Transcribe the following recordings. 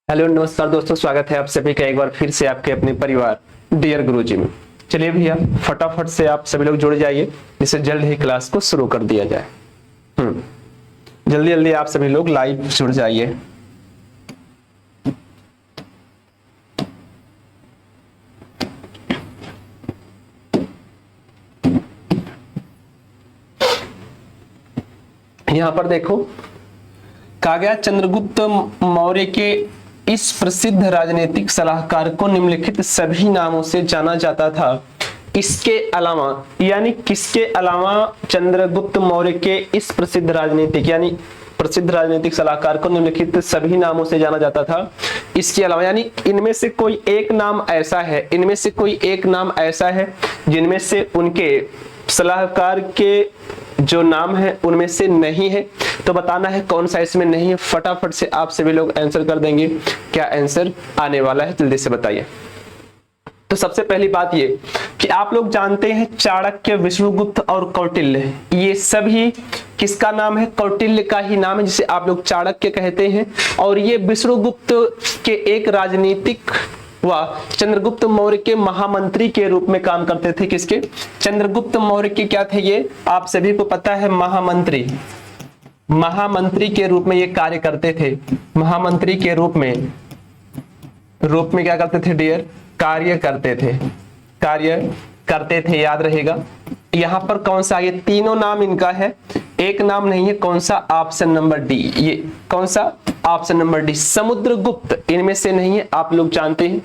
Hello नमस्कार दोस्तों, स्वागत है आप सभी का एक बार फिर से आपके अपने परिवार डियर गुरुजी में। चलिए भैया फटाफट से आप सभी लोग जुड़ जाइए, जिससे जल्द ही क्लास को शुरू कर दिया जाए। जल्दी जल्दी आप सभी लोग लाइव जुड़ जाइए। यहां पर देखो कहा गया, चंद्रगुप्त मौर्य के इस प्रसिद्ध राजनीतिक सलाहकार को निम्नलिखित सभी नामों से जाना जाता था। इसके अलावा यानी किसके अलावा चंद्रगुप्त मौर्य के इस प्रसिद्ध राजनीतिक सलाहकार को निम्नलिखित सभी नामों से जाना जाता था। इसके अलावा यानी इनमें से कोई एक नाम ऐसा है जिनमें से उनके सलाहकार के जो नाम है उनमें से नहीं है। तो बताना है कौन सा इसमें नहीं है। फटाफट से आप सभी लोग आंसर कर देंगे। क्या आंसर आने वाला है जल्दी से बताइए। तो सबसे पहली बात ये कि आप लोग जानते हैं चाणक्य, विष्णुगुप्त और कौटिल्य, ये सभी किसका नाम है? कौटिल्य का ही नाम है, जिसे आप लोग चाणक्य कहते हैं। और ये विष्णुगुप्त के एक राजनीतिक चंद्रगुप्त मौर्य के महामंत्री के रूप में काम करते थे। किसके? चंद्रगुप्त मौर्य के क्या थे ये? आप सभी को पता है, महामंत्री के रूप में ये कार्य करते थे। महामंत्री के रूप में क्या करते थे डियर? कार्य करते थे, याद रहेगा। यहां पर कौन सा? ये तीनों नाम इनका है, एक नाम नहीं है। कौन सा? Option number D. ये कौन सा? ऑप्शन नंबर डी, समुद्रगुप्त इनमें से नहीं है। आप लोग जानते हैं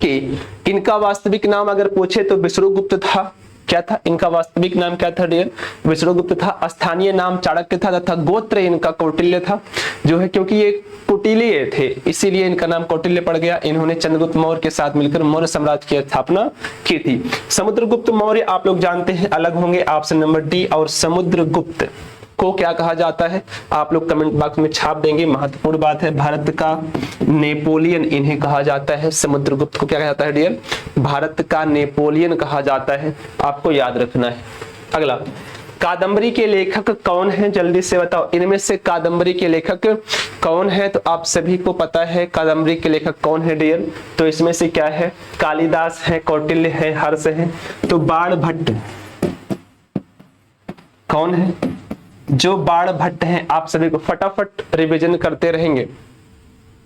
कि इनका वास्तविक नाम अगर पूछे तो विष्णुगुप्त था। क्या था इनका वास्तविक नाम? क्या था डियर? विष्णुगुप्त था। स्थानीय नाम चाणक्य था तथा गोत्र इनका कौटिल्य था, जो है क्योंकि ये कुटिलीय थे इसीलिए इनका नाम कौटिल्य पड़ गया। इन्होंने चंद्रगुप्त मौर्य के साथ मिलकर मौर्य साम्राज्य की स्थापना की थी। समुद्रगुप्त मौर्य आप लोग जानते हैं अलग होंगे, ऑप्शन नंबर डी। और समुद्रगुप्त को क्या कहा जाता है? आप लोग कमेंट बॉक्स में छाप देंगे, महत्वपूर्ण बात है। भारत का नेपोलियन इन्हें कहा जाता है। समुद्रगुप्त को क्या कहा जाता है डियर? भारत का नेपोलियन कहा जाता है, आपको याद रखना है। अगला, कादंबरी के लेखक कौन है? जल्दी से बताओ, इनमें से कादंबरी के लेखक कौन है? तो आप सभी को पता है कादंबरी के लेखक कौन है डियर? तो इसमें से क्या है? कालिदास है, कौटिल्य है, हर्ष है। तो बाणभट्ट कौन है? जो बाणभट्ट हैं। आप सभी को फटाफट रिवीजन करते रहेंगे,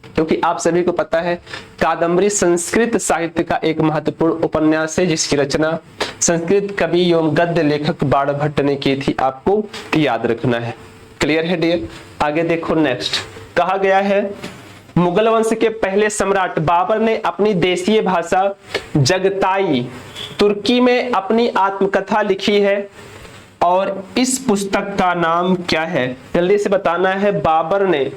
क्योंकि आप सभी को पता है कादंबरी संस्कृत साहित्य का एक महत्वपूर्ण उपन्यास है, जिसकी रचना संस्कृत कवि एवं गद्य लेखक बाणभट्ट ने की थी। आपको याद रखना है। क्लियर है डियर? आगे देखो, नेक्स्ट कहा गया है, मुगल वंश के पहले सम्राट बाबर ने अपनी देशीय भाषा जगताई तुर्की में अपनी आत्मकथा लिखी है, और इस पुस्तक का नाम क्या है? जल्दी से बताना है।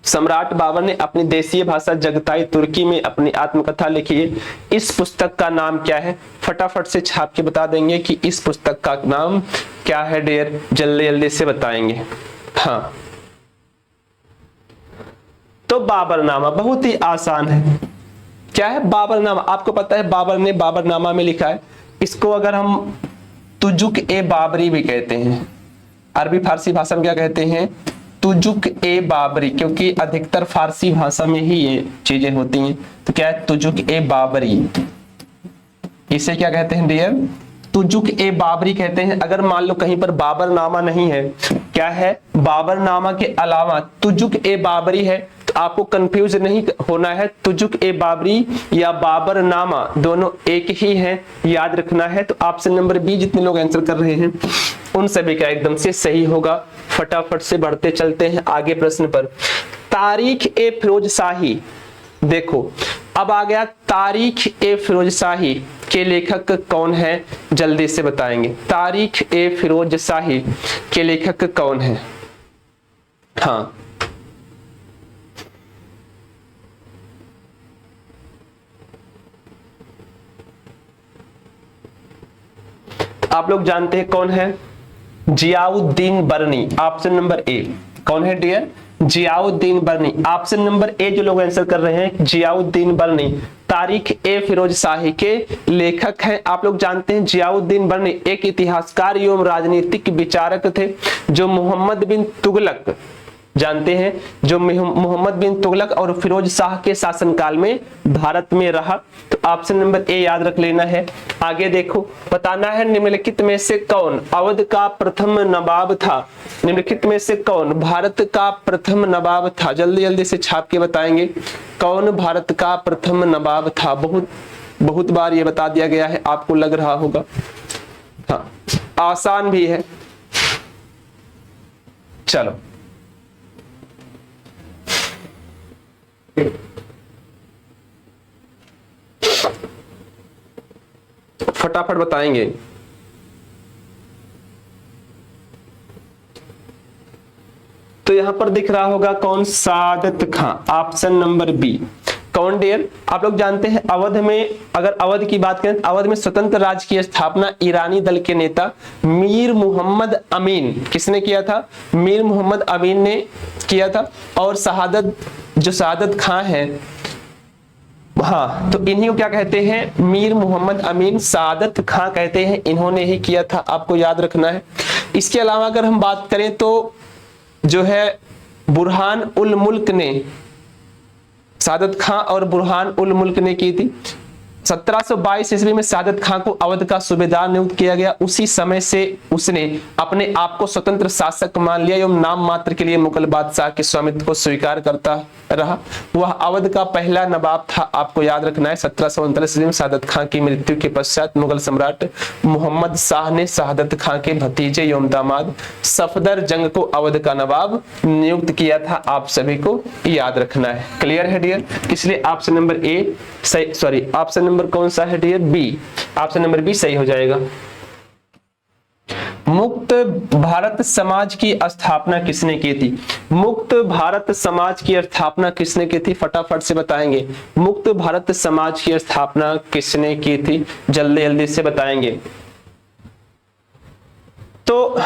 सम्राट बाबर ने अपनी देशीय भाषा जगताई तुर्की में अपनी आत्मकथा लिखी है। इस पुस्तक का नाम क्या है? फटाफट से छाप के बता देंगे कि इस पुस्तक का नाम क्या है डियर? जल्दी जल्दी से बताएंगे। हाँ, तो बाबरनामा बहुत ही आसान है। क्या है बाबरनामा? आपको पता है बाबर ने बाबरनामा में लिखा है। इसको अगर हम तुजुक ए बाबरी भी कहते हैं। अरबी फारसी भाषा में क्या कहते हैं? तुजुक ए बाबरी, क्योंकि अधिकतर फारसी भाषा में ही ये चीजें होती हैं। तो क्या है? तुजुक ए बाबरी। इसे क्या कहते हैं डियर? तुजुक ए बाबरी कहते हैं। अगर मान लो कहीं पर बाबरनामा नहीं है, क्या है? बाबरनामा के अलावा तुजुक ए बाबरी है, तो आपको कंफ्यूज नहीं होना है। तुजुक ए बाबरी या बाबरनामा दोनों एक ही है, याद रखना है। तो ऑप्शन नंबर बी जितने लोग आंसर कर रहे हैं उन सभी का एकदम से सही होगा। फटाफट से बढ़ते चलते हैं आगे प्रश्न पर। तारीख ए फिरोज शाही, देखो अब आ गया तारीख ए फिरोज शाही के लेखक कौन है? जल्दी से बताएंगे। तारीख ए फिरोज शाही के लेखक कौन है? हाँ, आप लोग जानते हैं कौन है? Ziauddin Barni. Option number A कौन है dear? Ziauddin Barni. Option number A जो लोग आंसर कर रहे हैं, जियाउद्दीन बर्नी तारीख ए फिरोज शाही के लेखक हैं। आप लोग जानते हैं जियाउद्दीन बर्नी एक इतिहासकार एवं राजनीतिक विचारक थे, जो मोहम्मद बिन तुगलक जानते हैं, जो मोहम्मद बिन तुगलक और फिरोज शाह के शासनकाल में भारत में रहा। तो ऑप्शन नंबर ए याद रख लेना है। आगे देखो, बताना है निम्नलिखित में से कौन अवध का प्रथम नवाब था। निम्नलिखित में से कौन भारत का प्रथम नवाब था, जल्दी जल्दी से छाप के बताएंगे, कौन भारत का प्रथम नवाब था। बहुत बार ये बता दिया गया है, आपको लग रहा होगा, हाँ आसान भी है। चलो फटाफट बताएंगे। तो यहां पर दिख रहा होगा कौन, सादत खां, ऑप्शन नंबर बी। कौन डियर, आप लोग जानते हैं अवध में, अगर अवध की बात करें तो अवध में स्वतंत्र राज्य की स्थापना ईरानी दल के नेता मीर मोहम्मद अमीन, किसने किया था, मीर मोहम्मद अमीन ने किया था। और शहादत खां है, हाँ तो इन्हीं को क्या कहते हैं, मीर मोहम्मद अमीन शहादत खां कहते हैं, इन्होंने ही किया था, आपको याद रखना है। इसके अलावा अगर हम बात करें तो जो है बुरहान उल मुल्क ने, शहादत खां और बुरहान उल मुल्क ने की थी। 1722 ईस्वी में शहादत खां को अवध का सूबेदार नियुक्त किया गया। उसी समय से उसने अपने आप को स्वतंत्र शासक मान लिया एवं नाम मात्र के लिए मुगल बादशाह के स्वामित्व को स्वीकार करता रहा। वह अवध का पहला नवाब था, आपको याद रखना है। 1739 ईस्वी में शहादत खां की मृत्यु के पश्चात मुगल सम्राट मोहम्मद शाह ने शहादत खां के भतीजे एवं दामाद सफदर जंग को अवध का नवाब नियुक्त किया था, आप सभी को याद रखना है। क्लियर है डियर, इसलिए ऑप्शन नंबर ए सही, सॉरी ऑप्शन नंबर कौन सा है dear, B, option number B सही हो जाएगा। मुक्त भारत समाज की स्थापना किसने की थी, मुक्त भारत समाज की स्थापना किसने की थी, फटाफट से बताएंगे। मुक्त भारत समाज की स्थापना किसने की थी, जल्दी जल्दी से बताएंगे। तो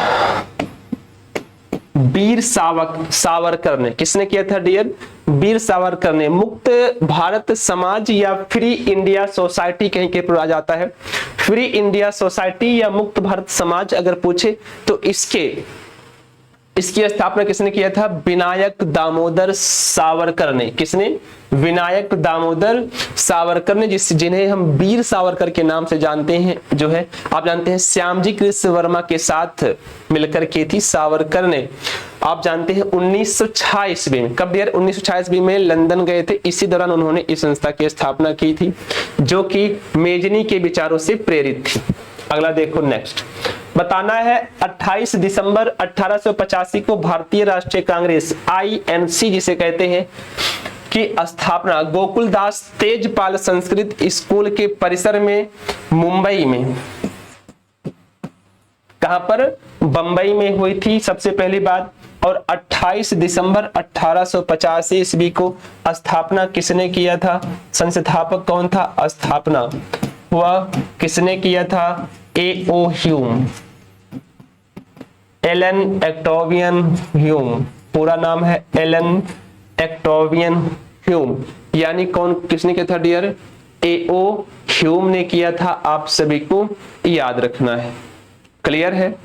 वीर सावरकर ने, किसने किया था डियर, वीर सावरकर ने। मुक्त भारत समाज या फ्री इंडिया सोसाइटी कहीं के पर आ जाता है, फ्री इंडिया सोसाइटी या मुक्त भारत समाज अगर पूछे तो इसकी स्थापना किसने किया था, विनायक दामोदर सावरकर ने। किसने, विनायक दामोदर सावरकर ने, जिन्हें हम वीर सावरकर के नाम से जानते हैं, जो है आप जानते हैं श्यामजी कृष्ण वर्मा के साथ मिलकर की थी सावरकर ने। आप जानते हैं 1906 ईस्वी में, कब डियर, 1906 ईस्वी में लंदन गए थे, इसी दौरान उन्होंने इस संस्था की स्थापना की थी जो कि मेजनी के विचारों से प्रेरित थी। अगला देखो नेक्स्ट, बताना है 28 दिसंबर 1885 को भारतीय राष्ट्रीय कांग्रेस INC जिसे कहते हैं की स्थापना गोकुलदास तेजपाल संस्कृत स्कूल के परिसर में मुंबई में, कहां पर, बंबई में हुई थी सबसे पहली बात। और 28 दिसंबर 1885 ईस्वी को स्थापना किसने किया था, संस्थापक कौन था, स्थापना हुआ किसने किया था, A.O. ह्यूम, एलन एक्टोवियन ह्यूम, पूरा नाम है एलन एक्टोवियन ह्यूम, यानी कौन, किसने किया था डियर, A.O. ह्यूम ने किया था, आप सभी को याद रखना है। क्लियर है,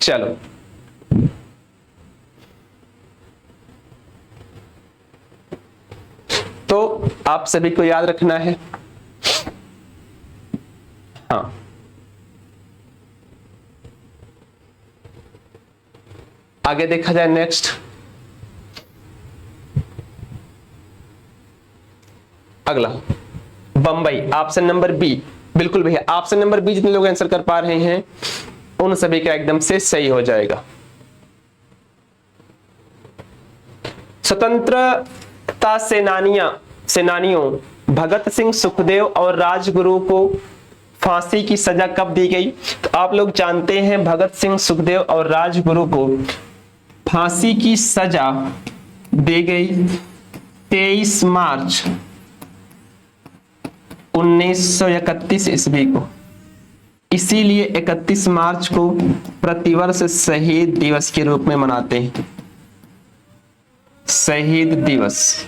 चलो तो आप सभी को याद रखना है। हाँ आगे देखा जाए नेक्स्ट, अगला बंबई, ऑप्शन नंबर बी, बिल्कुल भैया ऑप्शन नंबर बी, जितने लोग आंसर कर पा रहे हैं उन सभी का एकदम से सही हो जाएगा। स्वतंत्रता सेनानियों भगत सिंह, सुखदेव और राजगुरु को फांसी की सजा कब दी गई, तो आप लोग जानते हैं भगत सिंह, सुखदेव और राजगुरु को फांसी की सजा दी गई 23 मार्च 1931 ईस्वी को। इसीलिए 31 मार्च को प्रतिवर्ष शहीद दिवस के रूप में मनाते हैं, शहीद दिवस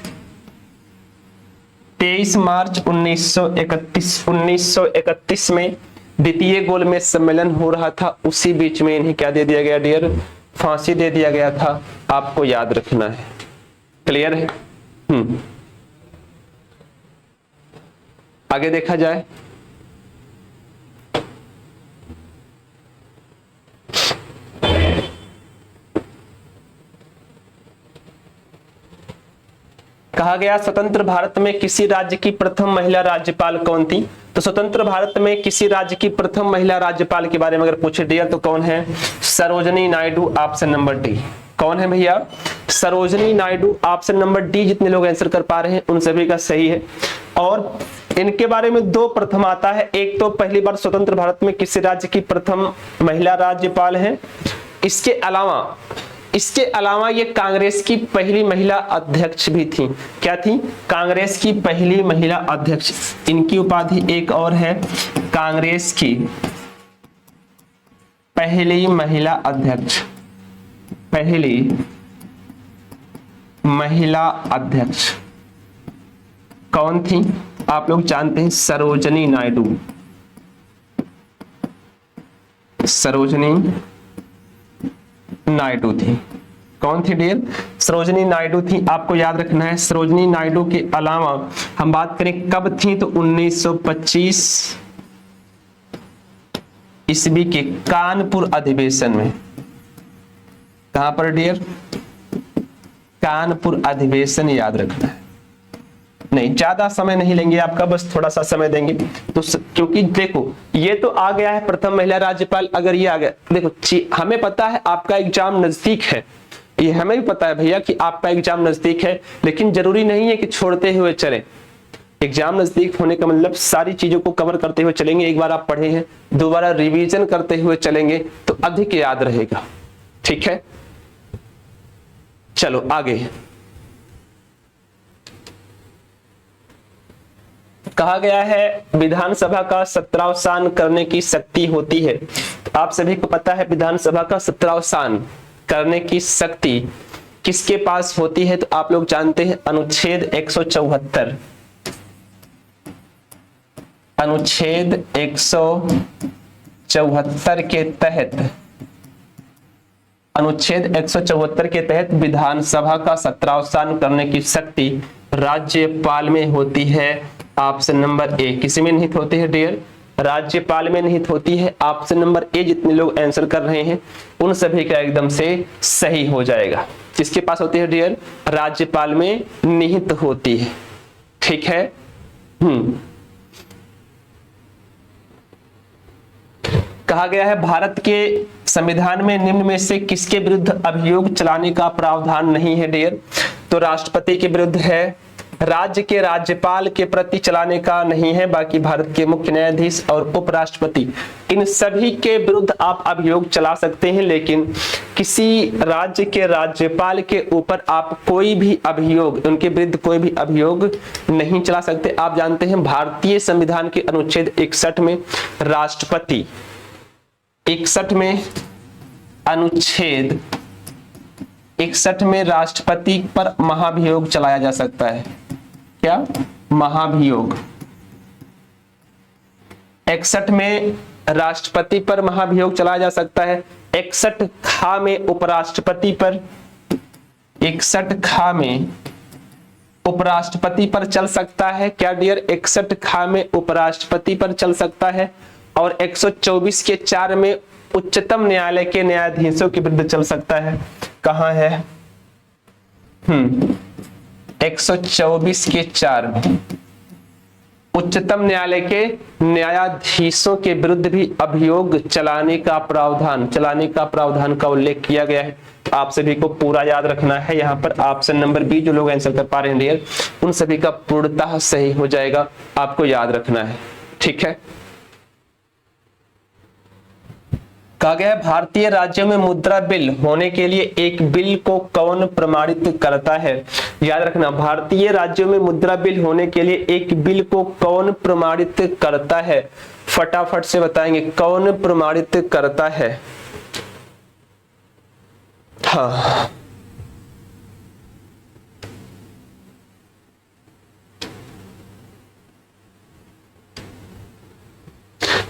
23 मार्च 1931 में द्वितीय गोलमेज सम्मेलन हो रहा था, उसी बीच में इन्हें क्या दे दिया गया डियर, फांसी दे दिया गया था आपको याद रखना है। क्लियर है? आगे देखा जाए। कहा गया स्वतंत्र भारत में किसी राज्य की प्रथम महिला राज्यपाल कौन थी? तो स्वतंत्र भारत में किसी राज्य की प्रथम महिला राज्यपाल के बारे में अगर पूछे दिया तो कौन है? Sarojini Naidu, option number D. कौन है भैया? Sarojini Naidu, option number D. जितने लोग आंसर कर पा रहे हैं उन सभी का सही है। और इनके बारे में दो प्रथम आता है। एक तो पहली बार स्वतंत्र भारत में किसी राज्य की प्रथम महिला राज्यपाल है। इसके अलावा ये कांग्रेस की पहली महिला अध्यक्ष भी थी। क्या थी? कांग्रेस की पहली महिला अध्यक्ष। इनकी उपाधि एक और है, कांग्रेस की पहली महिला अध्यक्ष। पहली महिला अध्यक्ष कौन थी? आप लोग जानते हैं, सरोजनी नायडू। सरोजनी नायडू थी। कौन थी डियर? सरोजनी नायडू थी। आपको याद रखना है, सरोजनी नायडू के अलावा हम बात करें कब थी तो 1925 ईस्वी के कानपुर अधिवेशन में। कहां पर डियर? कानपुर अधिवेशन याद रखना है। नहीं, ज्यादा समय नहीं लेंगे आपका, बस थोड़ा सा समय देंगे तो क्योंकि देखो ये तो आ गया है प्रथम महिला राज्यपाल। अगर ये आ गया, देखो हमें पता है आपका एग्जाम नजदीक है, ये हमें भी पता है भैया कि आपका एग्जाम नजदीक है, लेकिन जरूरी नहीं है कि छोड़ते हुए चले। एग्जाम नजदीक होने का मतलब सारी चीजों को कवर करते हुए चलेंगे। एक बार आप पढ़े हैं, दोबारा रिवीजन करते हुए चलेंगे तो अधिक याद रहेगा। ठीक है, चलो आगे। कहा गया है विधानसभा का सत्रावसान करने की शक्ति होती है। तो आप सभी को पता है विधानसभा का सत्रावसान करने की शक्ति किसके पास होती है? तो आप लोग जानते हैं अनुच्छेद 174। अनुच्छेद 174 के तहत, अनुच्छेद 174 के तहत विधानसभा का सत्रावसान करने की शक्ति राज्यपाल में होती है। ऑप्शन नंबर ए। किसी में निहित होती है डियर? राज्यपाल में निहित होती है। ऑप्शन नंबर ए। जितने लोग आंसर कर रहे हैं उन सभी का एकदम से सही हो जाएगा। किसके पास होती है डियर? राज्यपाल में निहित होती है। ठीक है। कहा गया है भारत के संविधान में निम्न में से किसके विरुद्ध अभियोग चलाने का प्रावधान नहीं है डियर? तो राष्ट्रपति के विरुद्ध है, राज्य के राज्यपाल के प्रति चलाने का नहीं है, बाकी भारत के मुख्य न्यायाधीश और उपराष्ट्रपति इन सभी के विरुद्ध आप अभियोग चला सकते हैं, लेकिन किसी राज्य के राज्यपाल के ऊपर आप कोई भी अभियोग, उनके विरुद्ध कोई भी अभियोग नहीं चला सकते। आप जानते हैं भारतीय संविधान के अनुच्छेद 61 में राष्ट्रपति, 61 में अनुच्छेद 61 में राष्ट्रपति पर महाभियोग चलाया जा सकता है। क्या? महाभियोग। 61 में राष्ट्रपति पर महाभियोग चलाया जा सकता है। 61 खा में उपराष्ट्रपति पर, 61 खा में उपराष्ट्रपति पर चल सकता है। क्या डियर? 61 खा में उपराष्ट्रपति पर चल सकता है। और 124 के 4 में उच्चतम न्यायालय के न्यायाधीशों के विरुद्ध चल सकता है। कहां है? 124 के 4 में उच्चतम न्यायालय के न्यायाधीशों के विरुद्ध भी अभियोग चलाने का प्रावधान का उल्लेख किया गया है। तो आप सभी को पूरा याद रखना है। यहाँ पर ऑप्शन नंबर बी, जो लोग आंसर कर पा रहे हैं डियर, उन सभी का पूर्णतः सही हो जाएगा। आपको याद रखना है। ठीक है। कहा गया है भारतीय राज्यों में मुद्रा बिल होने के लिए एक बिल को कौन प्रमाणित करता है? याद रखना, भारतीय राज्यों में मुद्रा बिल होने के लिए एक बिल को कौन प्रमाणित करता है? फटाफट से बताएंगे कौन प्रमाणित करता है। हाँ,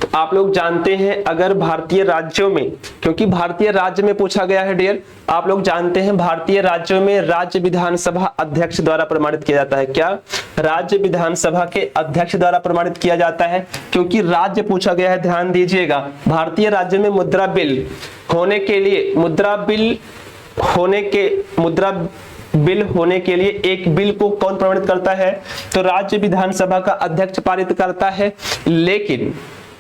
तो आप लोग जानते हैं अगर भारतीय राज्यों में, क्योंकि भारतीय राज्य में पूछा गया है डियर, आप लोग जानते हैं भारतीय राज्यों में राज्य विधानसभा अध्यक्ष द्वारा प्रमाणित किया जाता है। क्या? राज्य विधानसभा के अध्यक्ष द्वारा प्रमाणित किया जाता है, क्योंकि राज्य पूछा गया है। ध्यान दीजिएगा, भारतीय राज्य में मुद्रा बिल होने के लिए, मुद्रा बिल होने के लिए एक बिल को कौन प्रमाणित करता है? तो राज्य विधानसभा का अध्यक्ष पारित करता है।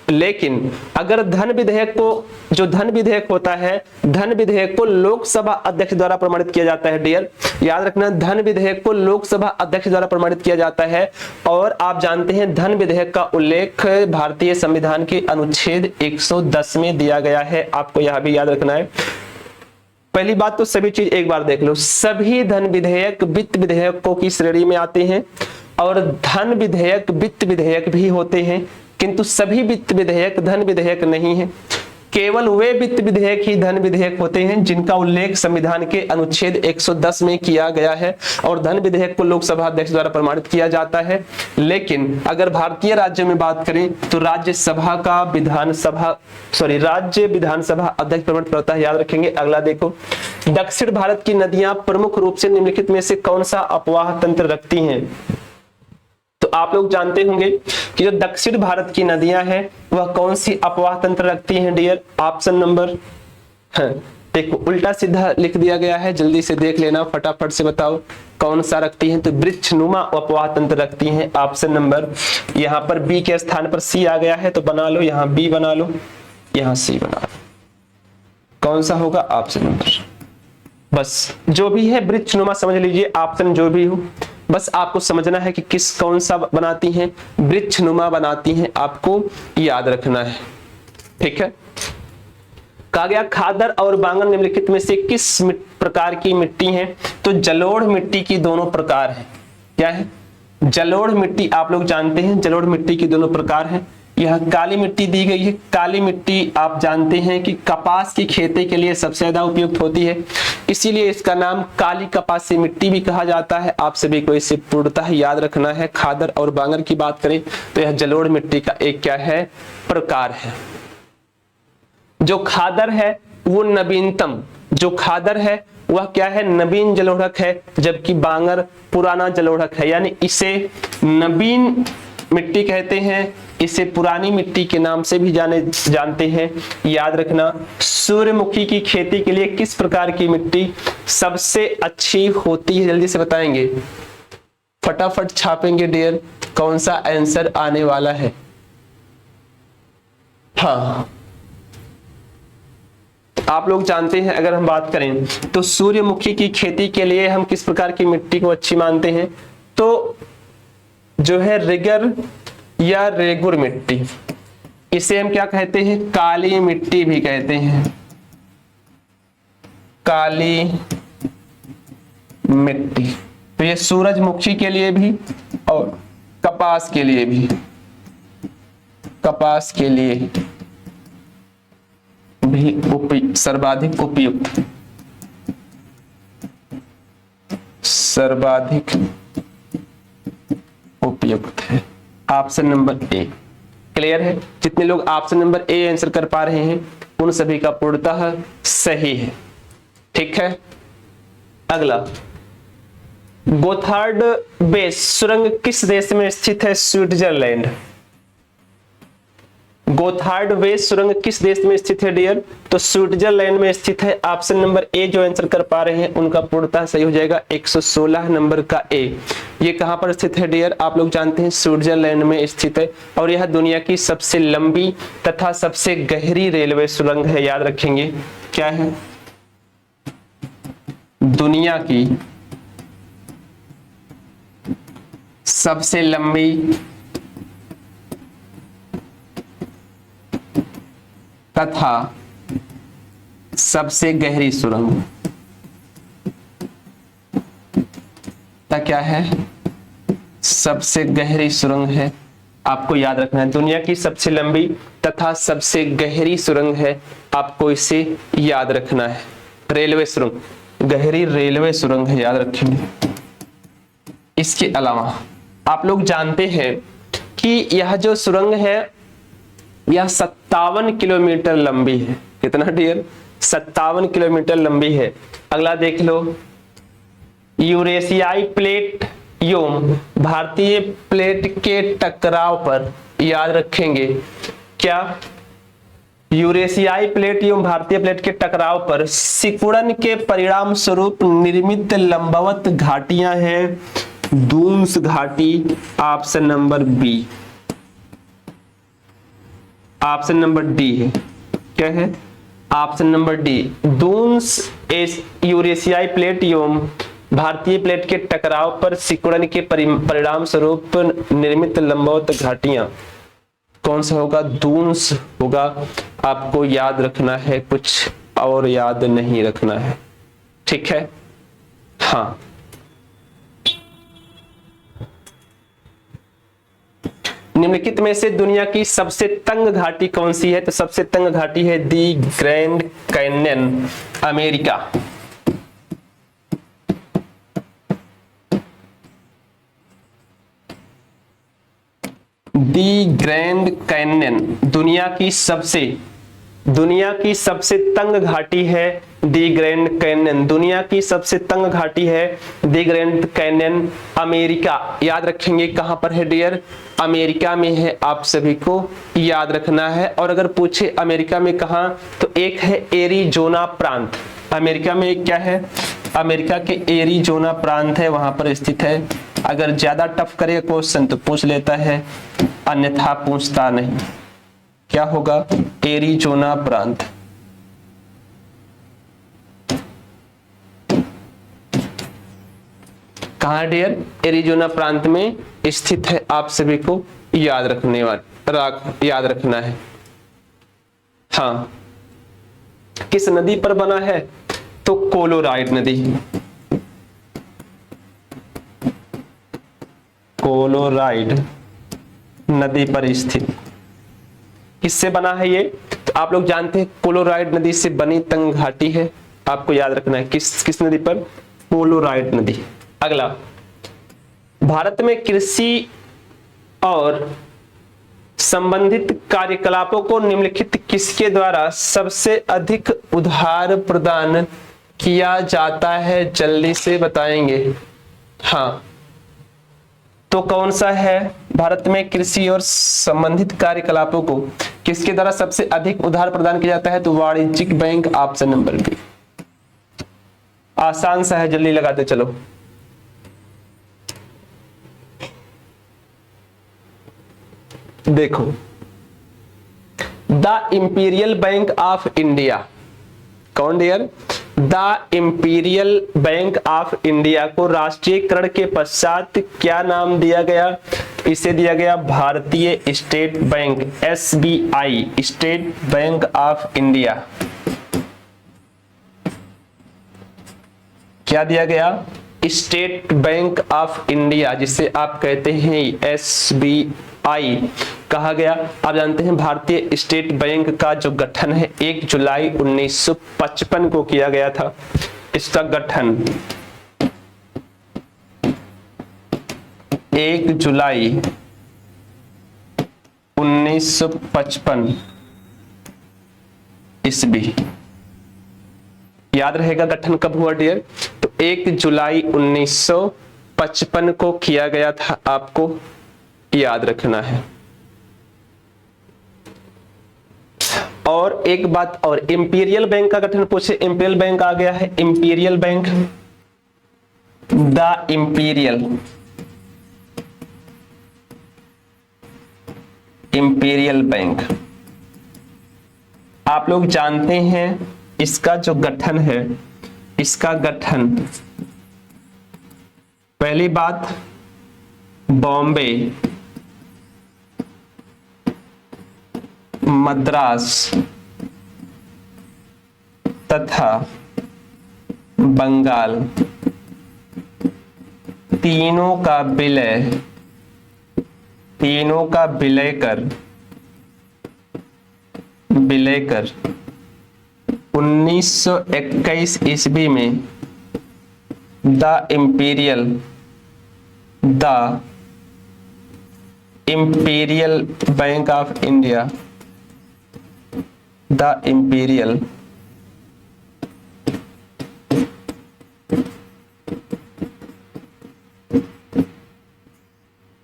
लेकिन अगर धन विधेयक को, जो धन विधेयक होता है, धन विधेयक को लोकसभा अध्यक्ष द्वारा प्रमाणित किया जाता है। डियर याद रखना, धन विधेयक को लोकसभा अध्यक्ष द्वारा प्रमाणित किया जाता है। और आप जानते हैं धन विधेयक का उल्लेख भारतीय संविधान के अनुच्छेद 110 में दिया गया है। आपको यह भी याद रखना है। पहली बात तो सभी चीज एक बार देख लो, सभी धन विधेयक वित्त विधेयकों की श्रेणी में आते हैं और धन विधेयक वित्त विधेयक भी होते हैं, किंतु सभी वित्त विधेयक धन विधेयक नहीं है। केवल वे वित्त विधेयक ही धन विधेयक होते हैं जिनका उल्लेख संविधान के अनुच्छेद 110 में किया गया है और धन विधेयक को लोकसभा अध्यक्ष द्वारा प्रमाणित किया जाता है। लेकिन अगर भारतीय राज्य में बात करें तो राज्य विधानसभा अध्यक्ष प्रमाणित करता है। याद रखेंगे। अगला देखो, दक्षिण भारत की नदियां प्रमुख रूप से निम्नलिखित में से कौन सा अपवाह तंत्र रखती हैं? तो आप लोग जानते होंगे कि जो दक्षिण भारत की नदियां हैं वह कौन सी अपवाह तंत्र रखती हैं डियर? ऑप्शन नंबर, देखो उल्टा सीधा लिख दिया गया है, जल्दी से देख लेना, फटाफट से बताओ कौन सा रखती हैं। तो वृक्षनुमा अपवाह तंत्र रखती हैं। ऑप्शन नंबर, यहाँ पर बी के स्थान पर सी आ गया है तो बना लो, यहाँ बी बना लो, यहाँ सी बना लो। कौन सा होगा? Option number. बस जो भी है वृक्षनुमा समझ लीजिए, ऑप्शन जो भी हो, बस आपको समझना है कि कौन सा बनाती हैं, वृक्षनुमा बनाती हैं, आपको याद रखना है। ठीक है। कहा गया खादर और बांगर निम्नलिखित में से किस प्रकार की मिट्टी है? तो जलोढ़ मिट्टी की दोनों प्रकार है। क्या है? जलोढ़ मिट्टी। आप लोग जानते हैं जलोढ़ मिट्टी की दोनों प्रकार है। यह काली मिट्टी दी गई है। काली मिट्टी आप जानते हैं कि कपास की खेती के लिए सबसे ज्यादा उपयुक्त होती है, इसीलिए इसका नाम काली कपासी मिट्टी भी कहा जाता है। आप सभी को इसे पूर्णतः याद रखना है। खादर और बांगर की बात करें तो यह जलोढ़ मिट्टी का एक क्या है? प्रकार है। जो खादर है वो नवीनतम, जो खादर है वह क्या है? नवीन जलोढ़क है, जबकि बांगर पुराना जलोढ़क है। यानी इसे नवीन मिट्टी कहते हैं, इसे पुरानी मिट्टी के नाम से भी जानते हैं। याद रखना, सूर्यमुखी की खेती के लिए किस प्रकार की मिट्टी सबसे अच्छी होती है? जल्दी से बताएंगे, फटाफट छापेंगे डियर, कौन सा आंसर आने वाला है? हाँ, आप लोग जानते हैं अगर हम बात करें तो सूर्यमुखी की खेती के लिए हम किस प्रकार की मिट्टी को अच्छी मानते हैं? तो जो है रिगर या रेगुर मिट्टी, इसे हम क्या कहते हैं? काली मिट्टी भी कहते हैं, काली मिट्टी। तो ये सूरजमुखी के लिए भी और कपास के लिए भी, कपास के लिए भी सर्वाधिक उपयुक्त, सर्वाधिक उपयुक्त है। ऑप्शन नंबर ए। क्लियर है? जितने लोग ऑप्शन नंबर ए आंसर कर पा रहे हैं उन सभी का पूर्णतः सही है। ठीक है। अगला, गोथार्ड बेस सुरंग किस देश में स्थित है? स्विट्जरलैंड। गोथार्ड बेस सुरंग किस देश में स्थित है डियर? तो स्विट्जरलैंड में स्थित है। ऑप्शन नंबर ए जो आंसर कर पा रहे हैं उनका पूर्णतः सही हो जाएगा। 116 नंबर का ए। ये कहां पर स्थित है डियर? आप लोग जानते हैं स्विट्जरलैंड में स्थित है और यह दुनिया की सबसे लंबी तथा सबसे गहरी रेलवे सुरंग है। याद रखेंगे क्या है? दुनिया की सबसे लंबी तथा सबसे गहरी सुरंग क्या है? सबसे गहरी सुरंग है। आपको याद रखना है दुनिया की सबसे लंबी तथा सबसे गहरी सुरंग है, आपको इसे याद रखना है। रेलवे सुरंग, गहरी रेलवे सुरंग है, याद रखेंगे। इसके अलावा आप लोग जानते हैं कि यह जो सुरंग है यह 57 किलोमीटर लंबी है। कितना डियर? 57 किलोमीटर लंबी है। अगला देख लो, यूरेशियाई प्लेट एवं भारतीय प्लेट के टकराव पर, याद रखेंगे क्या, यूरेशियाई प्लेट एवं भारतीय प्लेट के टकराव पर सिकुड़न के परिणाम स्वरूप निर्मित लंबवत घाटियां हैं दूंस घाटी। Option number B, option number D है। क्या है? ऑप्शन नंबर डी, दूंस यूरेशियाई प्लेट एवं भारतीय प्लेट के टकराव पर सिकुड़न के परिणाम स्वरूप निर्मित लंबवत घाटियां। कौन सा होगा? दूंस होगा। आपको याद रखना है, कुछ और याद नहीं रखना है, ठीक है? हाँ, निम्नलिखित में से दुनिया की सबसे तंग घाटी कौन सी है? तो सबसे तंग घाटी है दी ग्रैंड कैन्यन, अमेरिका। दी ग्रैंड कैन्यन दुनिया की सबसे तंग घाटी है दी ग्रैंड कैन्यन। दुनिया की सबसे तंग घाटी है दी ग्रैंड कैन्यन, अमेरिका। याद रखेंगे कहां पर है डियर? अमेरिका में है, आप सभी को याद रखना है। और अगर पूछे अमेरिका में कहां, तो एक है एरिजोना प्रांत। अमेरिका में एक क्या है? अमेरिका के एरिजोना प्रांत है, वहां पर स्थित है। अगर ज्यादा टफ करे क्वेश्चन तो पूछ लेता है, अन्यथा पूछता नहीं। क्या होगा? एरिजोना प्रांत। कहां डियर? एरिजोना प्रांत में स्थित है, आप सभी को याद रखना है। हाँ, किस नदी पर बना है? तो कोलोराइड नदी। कोलोराइड नदी पर स्थित। किससे बना है ये? तो आप लोग जानते हैं कोलोराइड नदी से बनी तंग घाटी है। आपको याद रखना है किस नदी पर? कोलोराइड नदी। अगला, भारत में कृषि और संबंधित कार्यकलापों को निम्नलिखित किसके द्वारा सबसे अधिक उधार प्रदान किया जाता है? जल्दी से बताएंगे। हाँ, तो कौन सा है? भारत में कृषि और संबंधित कार्यकलापों को किसके द्वारा सबसे अधिक उधार प्रदान किया जाता है? तो वाणिज्यिक बैंक। Option number B. आसान सा है, जल्दी लगाते चलो। देखो, the imperial bank of India. कौन dear? The imperial bank of India को राष्ट्रीयकरण के पश्चात क्या नाम दिया गया? इसे दिया गया भारतीय state bank, SBI, state bank of India. क्या दिया गया? स्टेट बैंक ऑफ इंडिया, जिसे आप कहते हैं SBI कहा गया। आप जानते हैं भारतीय स्टेट बैंक का जो गठन है 1 जुलाई 1955 को किया गया था। इसका गठन 1 जुलाई 1955 ईस्वी। याद रहेगा गठन कब हुआ डियर? तो 1 जुलाई 1955 को किया गया था, आपको याद रखना है। और एक बात और, इंपीरियल बैंक का गठन पूछे, इंपीरियल बैंक आ गया है, imperial bank, the imperial bank. आप लोग जानते हैं इसका जो गठन है, इसका गठन पहली बात बॉम्बे, मद्रास तथा बंगाल तीनों का विलय कर 1921 ईस्वी में the imperial bank of India the imperial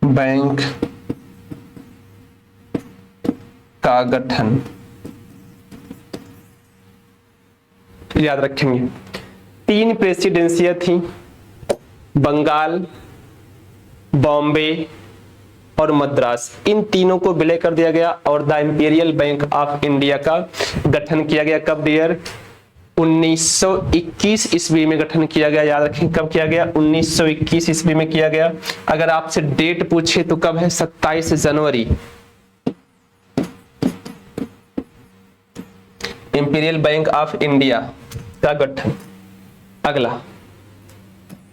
bank का गठन, याद रखेंगे 3 प्रेसिडेंसियां थी, बंगाल, बॉम्बे और मद्रास। इन तीनों को विलय कर दिया गया और the imperial bank of India का गठन किया गया। कब डियर? 1921 ईस्वी में गठन किया गया। याद रखें कब किया गया? 1921 ईस्वी में किया गया। अगर आपसे डेट पूछे तो कब है? 27 जनवरी। इंपीरियल बैंक ऑफ इंडिया का गठन। अगला,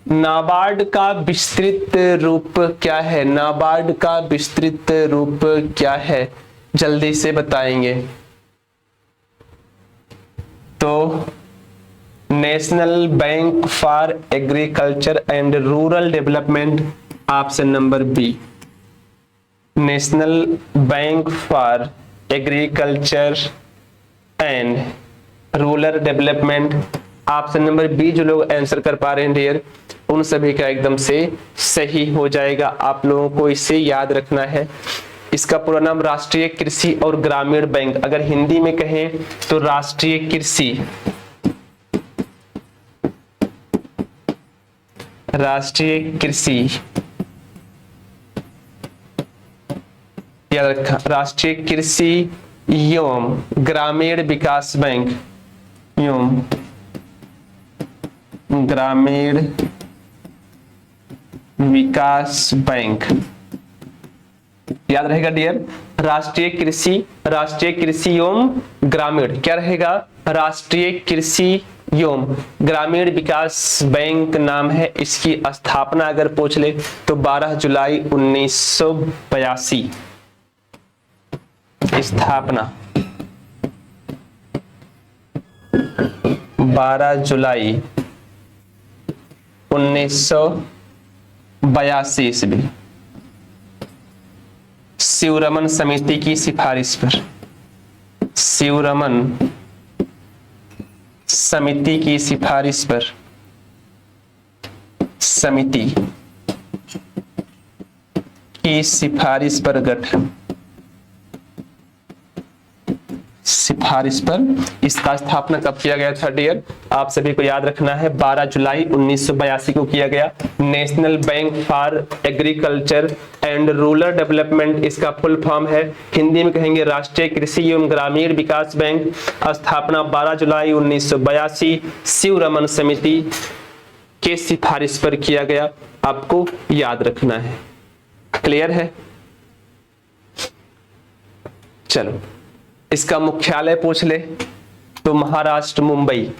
नाबार्ड का विस्तृत रूप क्या है? नाबार्ड का विस्तृत रूप क्या है? जल्दी से बताएंगे। तो National Bank for Agriculture and Rural Development, option number B. National Bank for Agriculture and Rural Development, option number B. जो लोग आंसर कर पा रहे हैं डियर, उन सभी का एकदम से सही हो जाएगा। आप लोगों को इसे याद रखना है। इसका पूरा नाम राष्ट्रीय कृषि और ग्रामीण बैंक, अगर हिंदी में कहें तो राष्ट्रीय कृषि, राष्ट्रीय कृषि, याद रखा, राष्ट्रीय कृषि एवं ग्रामीण विकास बैंक, एवं ग्रामीण विकास बैंक। याद रहेगा डियर, राष्ट्रीय कृषि एवं ग्रामीण, क्या रहेगा? राष्ट्रीय कृषि एवं ग्रामीण विकास बैंक नाम है। इसकी स्थापना अगर पूछ ले तो 12 जुलाई 1982 स्थापना, 12 जुलाई 1982 ईस्वी, शिवरमन समिति की सिफारिश पर, शिवरमन समिति की सिफारिश पर, समिति की सिफारिश पर गठन, सिफारिश पर इसका स्थापना कब किया गया था डियर? आप सभी को याद रखना है, 12 जुलाई 1982 को किया गया। National Bank for Agriculture and Rural development इसका फुल फॉर्म है। हिंदी में कहेंगे राष्ट्रीय कृषि एवं ग्रामीण विकास बैंक। स्थापना 12 जुलाई 1982 शिवरमन समिति के सिफारिश पर किया गया। आपको याद रखना है। क्लियर है? चलो, इसका मुख्यालय पूछ ले तो महाराष्ट्र, मुंबई।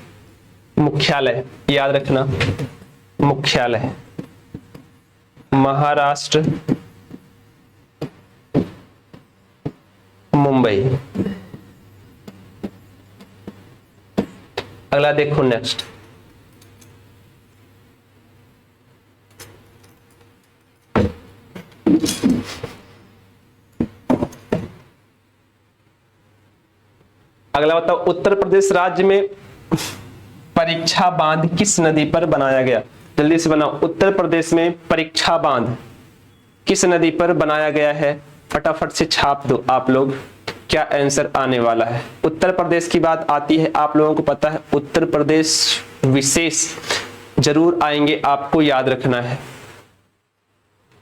मुख्यालय याद रखना, मुख्यालय महाराष्ट्र, मुंबई। अगला देखो नेक्स्ट, अगला बताओ, उत्तर प्रदेश राज्य में परीक्षा बांध किस नदी पर बनाया गया? जल्दी से बनाओ। उत्तर प्रदेश में परीक्षा बांध किस नदी पर बनाया गया है? फटाफट से छाप दो आप लोग, क्या आंसर आने वाला है। उत्तर प्रदेश की बात आती है, आप लोगों को पता है उत्तर प्रदेश विशेष जरूर आएंगे, आपको याद रखना है।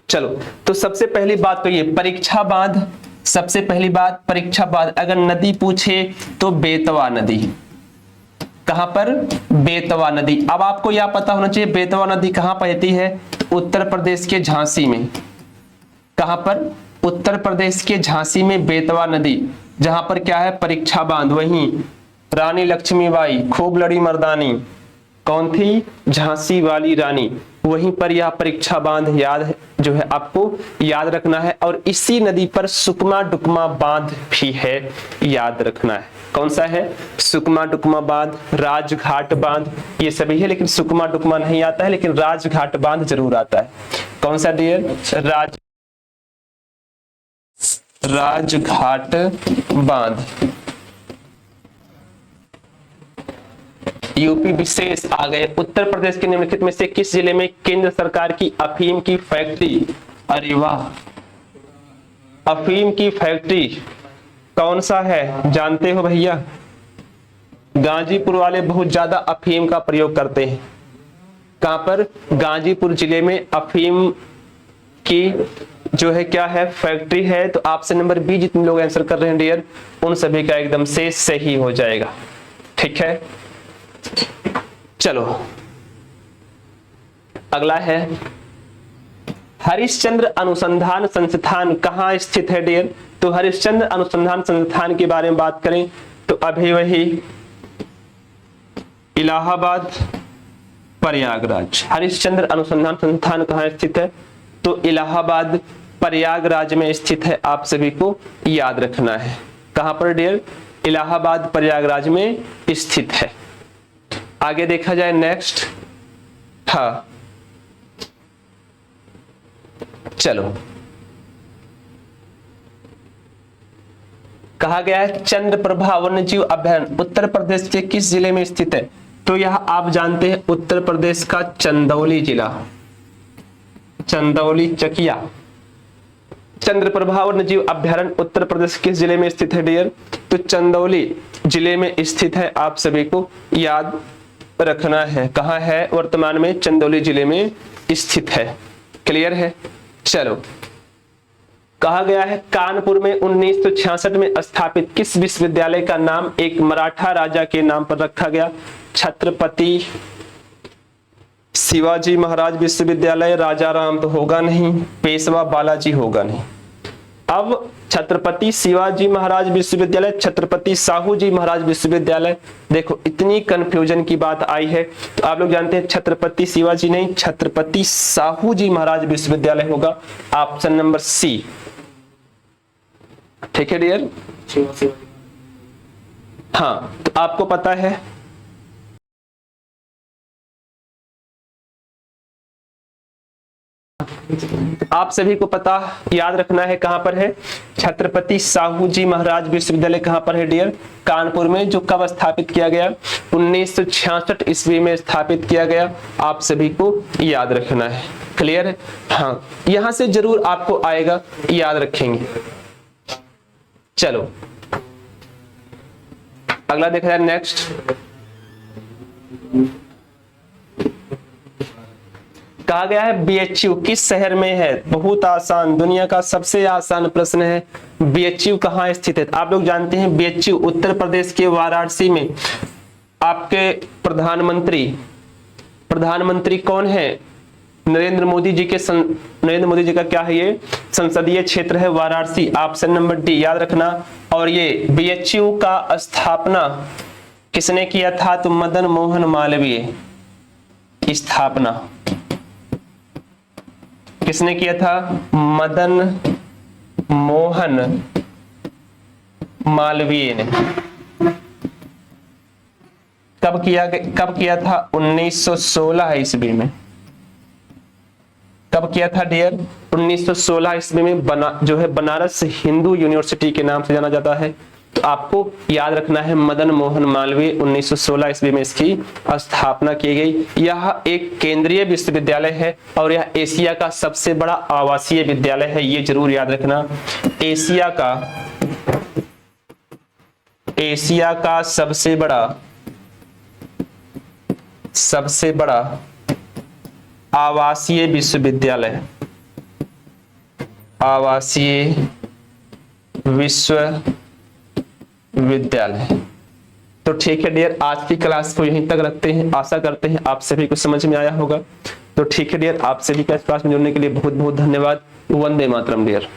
चलो, तो सबसे पहली बात तो ये परीक्षा बांध, सबसे पहली बात परीक्षा बांध। अगर नदी पूछे तो बेतवा नदी। कहां पर? बेतवा नदी। अब आपको यह पता होना चाहिए बेतवा नदी कहां बहती है? उत्तर प्रदेश के झांसी में। कहां पर? उत्तर प्रदेश के झांसी में बेतवा नदी, जहां पर क्या है? परीक्षा बांध। वहीं रानी लक्ष्मीबाई खूब लड़ी मर्दानी, कौन थी? झांसी वाली रानी। वहीं पर यह परीक्षा बांध याद जो है आपको याद रखना है। और इसी नदी पर सुकमा डुकमा बांध भी है, याद रखना है। कौन सा है? सुकमा डुकमा बांध, राजघाट बांध, ये सभी है, लेकिन सुकमा डुकमा नहीं आता है, लेकिन राजघाट बांध जरूर आता है। कौन सा डियर? राजघाट बांध। यूपी विशेष आ गए। उत्तर प्रदेश के निम्नलिखित में से किस जिले में केंद्र सरकार की अफीम की फैक्ट्री, अरे वाह, अफीम की फैक्ट्री कौन सा है जानते हो भैया? गाजीपुर वाले बहुत ज्यादा अफीम का प्रयोग करते हैं। कहां पर? गाजीपुर जिले में अफीम की जो है क्या है, फैक्ट्री है। तो ऑप्शन नंबर बी जितने लोग आंसर कर रहे हैं डियर, उन सभी का एकदम से सही हो जाएगा। ठीक है, चलो अगला है, हरिश्चंद्र अनुसंधान संस्थान कहाँ स्थित है डियर? तो हरिश्चंद्र अनुसंधान संस्थान के बारे में बात करें तो अभी वही इलाहाबाद, प्रयागराज। हरिश्चंद्र अनुसंधान संस्थान कहाँ स्थित है? तो इलाहाबाद, प्रयागराज में स्थित है। आप सभी को याद रखना है। कहां पर डियर? इलाहाबाद, प्रयागराज में स्थित है। आगे देखा जाए नेक्स्ट। हाँ चलो, कहा गया है चंद्रप्रभा वन्यजीव अभयारण्य उत्तर प्रदेश के किस जिले में स्थित है? तो यह आप जानते हैं उत्तर प्रदेश का चंदौली जिला, चंदौली चकिया। चंद्रप्रभा वन्यजीव अभयारण्य उत्तर प्रदेश किस जिले में स्थित है डियर? तो चंदौली जिले में स्थित है। आप सभी को याद रखना है। कहां है? वर्तमान में चंदौली जिले में स्थित है। क्लियर है? चलो, कहा गया है कानपुर में 1966 में स्थापित किस विश्वविद्यालय का नाम एक मराठा राजा के नाम पर रखा गया? छत्रपति शिवाजी महाराज विश्वविद्यालय, राजा राम तो होगा नहीं, पेशवा बालाजी होगा नहीं। अब छत्रपति शिवाजी महाराज विश्वविद्यालय, छत्रपति साहू जी महाराज विश्वविद्यालय। देखो इतनी कंफ्यूजन की बात आई है, तो आप लोग जानते हैं छत्रपति शिवाजी नहीं, छत्रपति साहू जी महाराज विश्वविद्यालय होगा। Option number C. ठीक है डियर? हाँ, तो आपको पता है आप सभी को पता याद रखना है कहां पर है? छत्रपति साहू जी महाराज विश्वविद्यालय कहां पर है डियर? कानपुर में। जो कब स्थापित किया गया? 1966 ईस्वी में स्थापित किया गया। आप सभी को याद रखना है। क्लियर है? हाँ, यहां से जरूर आपको आएगा, याद रखेंगे। चलो अगला देखा जाए नेक्स्ट। कहा गया है बीएचयू किस शहर में है? बहुत आसान, दुनिया का सबसे आसान प्रश्न है। बीएचयू कहाँ स्थित है? आप लोग जानते हैं बीएचयू उत्तर प्रदेश के वाराणसी में। आपके प्रधानमंत्री कौन है? नरेंद्र मोदी जी का क्या है ये? संसदीय क्षेत्र है वाराणसी। ऑप्शन नंबर डी याद रखना। और ये बीएचयू का स्थापना किसने किया था? तो मदन मोहन मालवीय। स्थापना किसने किया था? मदन मोहन मालवीय ने। कब किया था? 1916 ईस्वी में। कब किया था डियर? 1916 ईस्वी में। जो है बनारस हिंदू यूनिवर्सिटी के नाम से जाना जाता है। तो आपको याद रखना है मदन मोहन मालवीय, 1916 ईस्वी में इसकी स्थापना की गई। यह एक केंद्रीय विश्वविद्यालय है और यह एशिया का सबसे बड़ा आवासीय विद्यालय है। ये जरूर याद रखना। एशिया का सबसे बड़ा आवासीय विश्वविद्यालय, आवासीय विश्वविद्यालय। तो ठीक है डियर, आज की क्लास को यहीं तक रखते हैं। आशा करते हैं आप सभी को समझ में आया होगा। तो ठीक है डियर, आप सभी का इस क्लास में जुड़ने के लिए बहुत बहुत धन्यवाद। वंदे मातरम डियर।